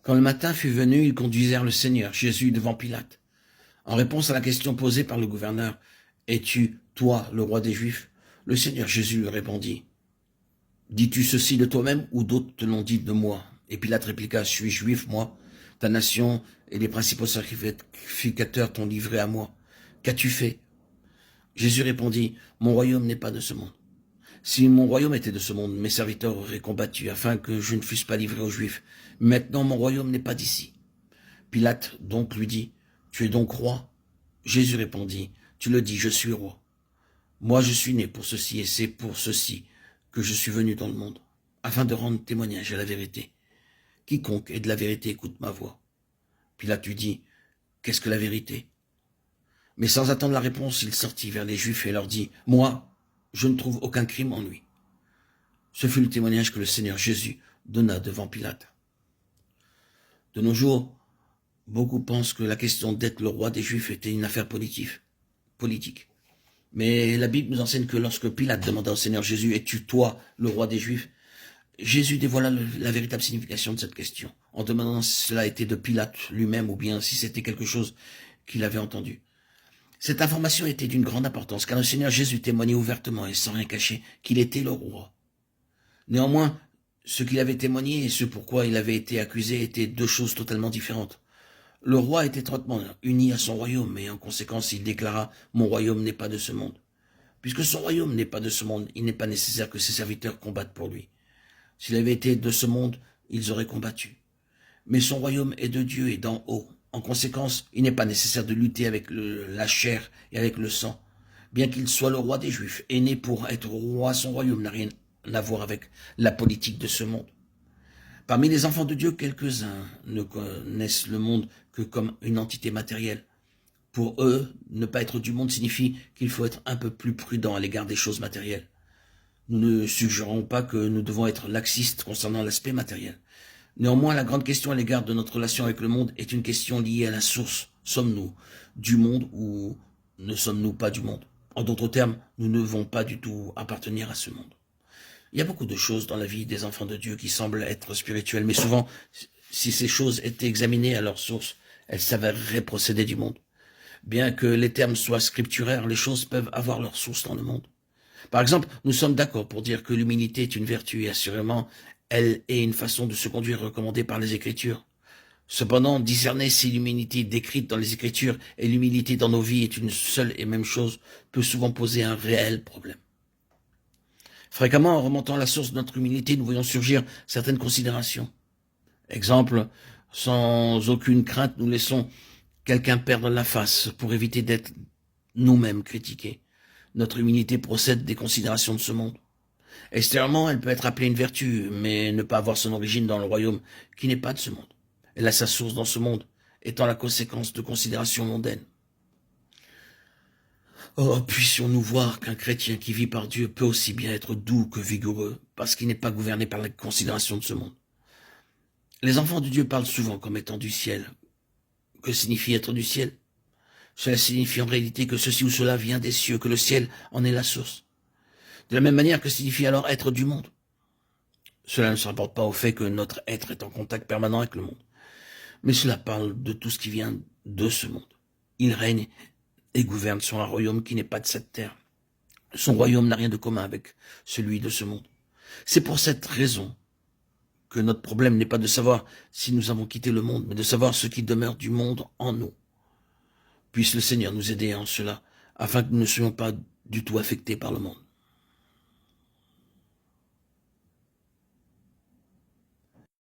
Quand le matin fut venu, ils conduisirent le Seigneur, Jésus, devant Pilate. En réponse à la question posée par le gouverneur, « Es-tu, toi, le roi des Juifs ?» Le Seigneur Jésus lui répondit, « Dis-tu ceci de toi-même ou d'autres te l'ont dit de moi ?» Et Pilate répliqua, « Je suis juif, moi. Ta nation et les principaux sacrificateurs t'ont livré à moi. Qu'as-tu fait ?» Jésus répondit, « Mon royaume n'est pas de ce monde. Si mon royaume était de ce monde, mes serviteurs auraient combattu afin que je ne fusse pas livré aux Juifs. Maintenant, mon royaume n'est pas d'ici. » Pilate donc lui dit, « Tu es donc roi ?» Jésus répondit, « Tu le dis, je suis roi. Moi, je suis né pour ceci et c'est pour ceci que je suis venu dans le monde, afin de rendre témoignage à la vérité. Quiconque est de la vérité écoute ma voix. » Pilate lui dit, « Qu'est-ce que la vérité ?» Mais sans attendre la réponse, il sortit vers les Juifs et leur dit, « Moi, je ne trouve aucun crime en lui. » Ce fut le témoignage que le Seigneur Jésus donna devant Pilate. De nos jours, beaucoup pensent que la question d'être le roi des Juifs était une affaire politique. Mais la Bible nous enseigne que lorsque Pilate demanda au Seigneur Jésus, « Es-tu toi le roi des Juifs ?» Jésus dévoila la véritable signification de cette question, en demandant si cela était de Pilate lui-même ou bien si c'était quelque chose qu'il avait entendu. Cette information était d'une grande importance, car le Seigneur Jésus témoignait ouvertement et sans rien cacher qu'il était le roi. Néanmoins, ce qu'il avait témoigné et ce pourquoi il avait été accusé étaient deux choses totalement différentes. Le roi était étroitement uni à son royaume et en conséquence il déclara « Mon royaume n'est pas de ce monde ». Puisque son royaume n'est pas de ce monde, il n'est pas nécessaire que ses serviteurs combattent pour lui. S'il avait été de ce monde, ils auraient combattu. Mais son royaume est de Dieu et d'en haut. En conséquence, il n'est pas nécessaire de lutter avec la chair et avec le sang. Bien qu'il soit le roi des Juifs, et né pour être roi, son royaume n'a rien à voir avec la politique de ce monde. Parmi les enfants de Dieu, quelques-uns ne connaissent le monde que comme une entité matérielle. Pour eux, ne pas être du monde signifie qu'il faut être un peu plus prudent à l'égard des choses matérielles. Nous ne suggérons pas que nous devons être laxistes concernant l'aspect matériel. Néanmoins, la grande question à l'égard de notre relation avec le monde est une question liée à la source. Sommes-nous du monde ou ne sommes-nous pas du monde? En d'autres termes, nous ne devons pas du tout appartenir à ce monde. Il y a beaucoup de choses dans la vie des enfants de Dieu qui semblent être spirituelles, mais souvent, si ces choses étaient examinées à leur source, elles s'avéreraient procéder du monde. Bien que les termes soient scripturaires, les choses peuvent avoir leur source dans le monde. Par exemple, nous sommes d'accord pour dire que l'humilité est une vertu et assurément, elle est une façon de se conduire recommandée par les Écritures. Cependant, discerner si l'humilité décrite dans les Écritures et l'humilité dans nos vies est une seule et même chose peut souvent poser un réel problème. Fréquemment, en remontant à la source de notre humilité, nous voyons surgir certaines considérations. Exemple, sans aucune crainte, nous laissons quelqu'un perdre la face pour éviter d'être nous-mêmes critiqués. Notre humilité procède des considérations de ce monde. Extérieurement, elle peut être appelée une vertu, mais ne pas avoir son origine dans le royaume qui n'est pas de ce monde. Elle a sa source dans ce monde, étant la conséquence de considérations mondaines. Oh, puissions-nous voir qu'un chrétien qui vit par Dieu peut aussi bien être doux que vigoureux, parce qu'il n'est pas gouverné par les considérations de ce monde. Les enfants de Dieu parlent souvent comme étant du ciel. Que signifie être du ciel? Cela signifie en réalité que ceci ou cela vient des cieux, que le ciel en est la source. De la même manière que signifie alors être du monde. Cela ne se rapporte pas au fait que notre être est en contact permanent avec le monde. Mais cela parle de tout ce qui vient de ce monde. Il règne et gouverne sur un royaume qui n'est pas de cette terre. Son royaume n'a rien de commun avec celui de ce monde. C'est pour cette raison que notre problème n'est pas de savoir si nous avons quitté le monde, mais de savoir ce qui demeure du monde en nous. Puisse le Seigneur nous aider en cela, afin que nous ne soyons pas du tout affectés par le monde.